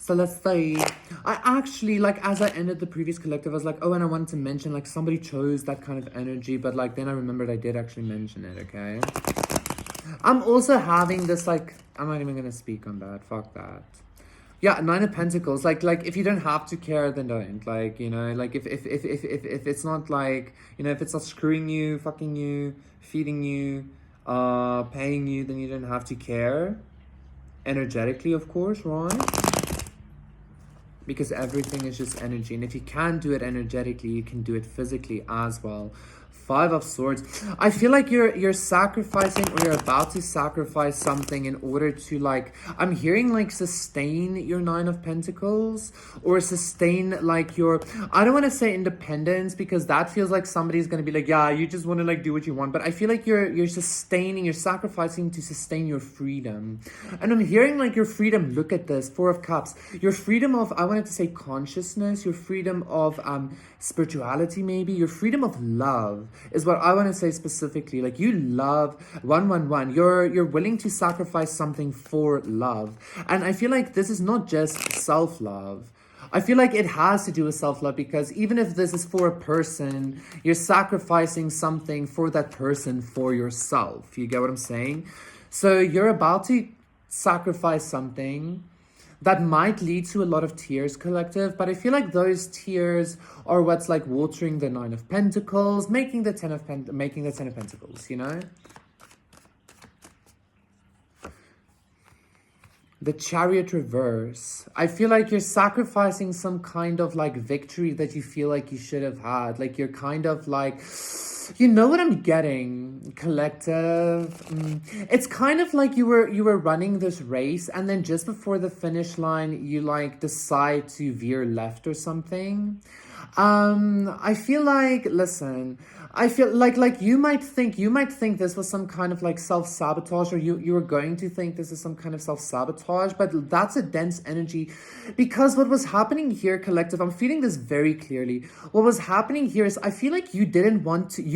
So let's say, I actually, like, as I ended the previous collective, I was like, oh, and I wanted to mention, like, somebody chose that kind of energy, but, like, then I remembered I did actually mention it, okay? I'm also having this, like, I'm not even gonna speak on that, fuck that. Yeah, Nine of Pentacles, like, if you don't have to care, then don't, like, you know, like, if it's not, like, you know, if it's not screwing you, fucking you, feeding you, paying you, then you don't have to care, energetically, of course, right? Because everything is just energy, and if you can't do it energetically, you can do it physically as well. Five of Swords. I feel like you're sacrificing, or you're about to sacrifice something in order to, like, I'm hearing, like, sustain your Nine of Pentacles, or sustain, like, your, I don't want to say independence, because that feels like somebody's gonna be like, yeah, you just want to, like, do what you want, but I feel like you're sustaining, you're sacrificing to sustain your freedom. And I'm hearing, like, your freedom, look at this, Four of Cups, your freedom of, I wanted to say consciousness, your freedom of spirituality, maybe your freedom of love is what I want to say specifically. Like, you love 111, you're willing to sacrifice something for love. And I feel like this is not just self-love. I feel like it has to do with self-love, because even if this is for a person, you're sacrificing something for that person, for yourself. You get what I'm saying? So you're about to sacrifice something that might lead to a lot of tears, collective, but I feel like those tears are what's, like, watering the Nine of Pentacles, making the Ten of Pentacles, you know? The Chariot reverse. I feel like you're sacrificing some kind of, like, victory that you feel like you should have had. Like, you're kind of like, you know what I'm getting, collective? It's kind of like you were running this race, and then just before the finish line, you, like, decide to veer left or something. I feel like, listen, I feel like you might think this was some kind of, like, self-sabotage, or you were going to think this is some kind of self-sabotage, but that's a dense energy, because what was happening here, collective, I'm feeling this very clearly. What was happening here is, I feel like you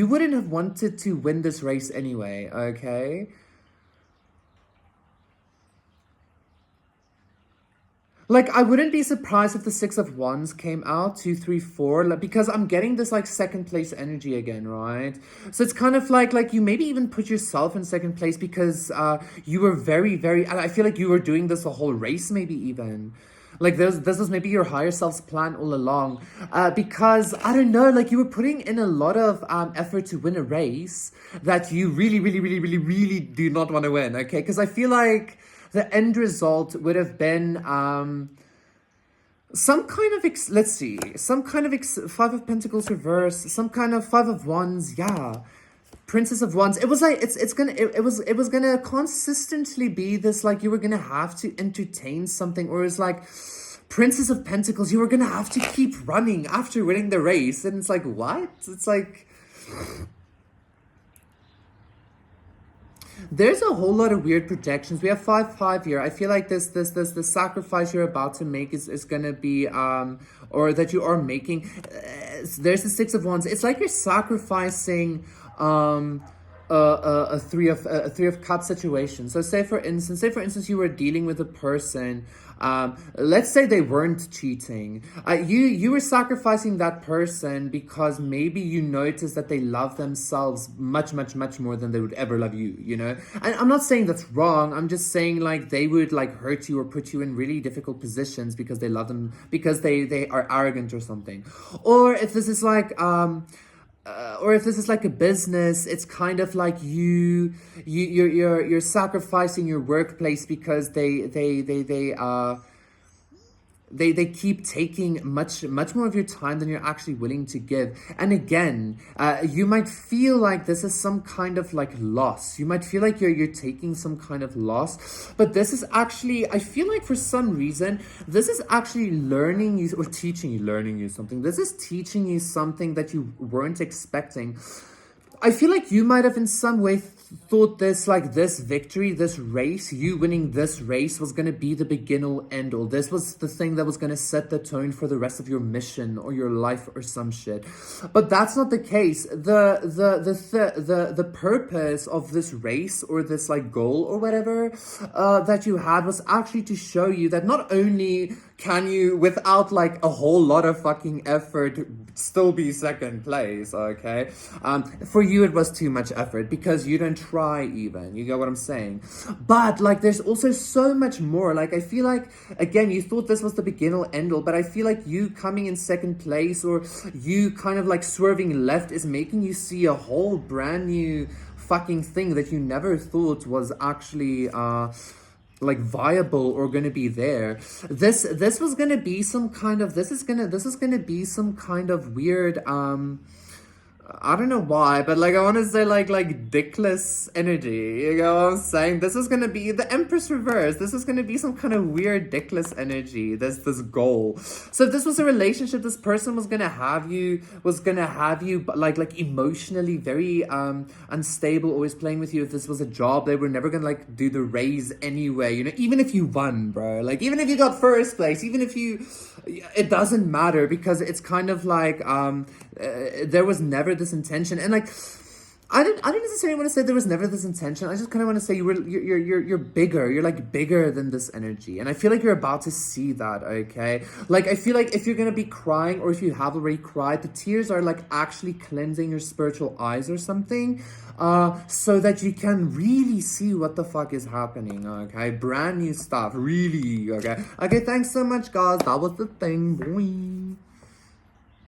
wouldn't have wanted to win this race anyway, okay? Like, I wouldn't be surprised if the Six of Wands came out, 2, 3, 4, like, because I'm getting this, like, second place energy again, right? So it's kind of like you maybe even put yourself in second place, because you were very, very, I feel like you were doing this a whole race, maybe even. Like, this was maybe your higher self's plan all along, because, I don't know, like, you were putting in a lot of effort to win a race that you really, really, really, really, really do not want to win, okay? Because I feel like the end result would have been some kind of, let's see, some kind of Five of Pentacles reverse, some kind of Five of Wands, yeah. Princess of Wands. It was like, it was gonna consistently be this, like, you were gonna have to entertain something, or it's like Princess of Pentacles, you were gonna have to keep running after winning the race. And it's like, what? It's like, there's a whole lot of weird projections. We have 5-5 here. I feel like the sacrifice you're about to make is gonna be or that you are making. There's the Six of Wands. It's like you're sacrificing a three of cups situation. So say for instance you were dealing with a person, let's say they weren't cheating, you were sacrificing that person because maybe you noticed that they love themselves much more than they would ever love you, you know. And I'm not saying that's wrong, I'm just saying, like, they would, like, hurt you or put you in really difficult positions because they love them, because they are arrogant or something. Or if this is like or if this is like a business, it's kind of like you're sacrificing your workplace because they keep taking much more of your time than you're actually willing to give. And again, you might feel like this is some kind of, like, loss. You might feel like you're taking some kind of loss, but this is actually, I feel like for some reason, this is actually learning you or teaching you something. This is teaching you something that you weren't expecting. I feel like you might have in some way thought this, like, this victory, this race, you winning this race was going to be the begin all end all. This was the thing that was going to set the tone for the rest of your mission or your life or some shit. But that's not the case. The purpose of this race or this, like, goal or whatever that you had was actually to show you that not only can you, without like a whole lot of fucking effort, still be second place? Okay, for you it was too much effort because you don't try even. You get what I'm saying? But like, there's also so much more. Like, I feel like, again, you thought this was the begin all end all, but I feel like you coming in second place, or you kind of like swerving left, is making you see a whole brand new fucking thing that you never thought was actually like viable or gonna be there. This was gonna be some kind of, this is gonna be some kind of weird I don't know why, but like, I want to say like dickless energy. You know what I'm saying? This is gonna be the Empress reverse. This is gonna be some kind of weird dickless energy. This goal. So if this was a relationship, this person was gonna have you, but like emotionally very unstable, always playing with you. If this was a job, they were never gonna like do the raise anyway. You know, even if you won, bro. Like, even if you got first place, even if you, it doesn't matter, because it's kind of like there was never this intention. And like, I didn't necessarily want to say there was never this intention. I just kind of want to say you're bigger. You're like bigger than this energy, and I feel like you're about to see that. Okay, like, I feel like if you're gonna be crying, or if you have already cried, the tears are like actually cleansing your spiritual eyes or something, so that you can really see what the fuck is happening. Okay, brand new stuff, really. Okay, thanks so much, guys. That was the thing, boy.